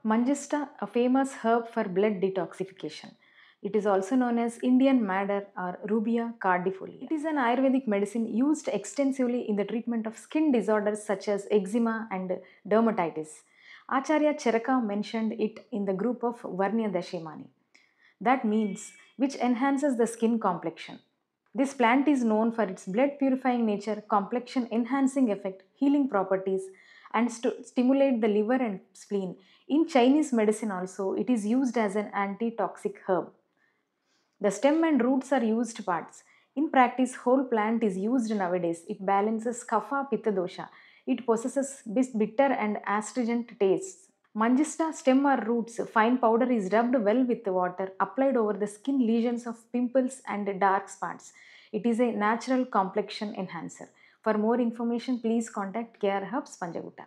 Manjista, a famous herb for blood detoxification. It is also known as Indian madder or Rubia cardifolia. It is an Ayurvedic medicine used extensively in the treatment of skin disorders such as eczema and dermatitis. Acharya Charaka mentioned it in the group of Varnya Dashimani. That means which enhances the skin complexion. This plant is known for its blood purifying nature, complexion enhancing effect, healing properties, and stimulate the liver and spleen. In Chinese medicine, also, it is used as an anti-toxic herb. The stem and roots are used parts. In practice, whole plant is used nowadays. It balances kapha pitta dosha. It possesses bitter and astringent tastes. Manjista stem or roots fine powder is rubbed well with water applied over the skin lesions of pimples and dark spots. It is a natural complexion enhancer. For more information, please contact KR Herbs Panjagutta.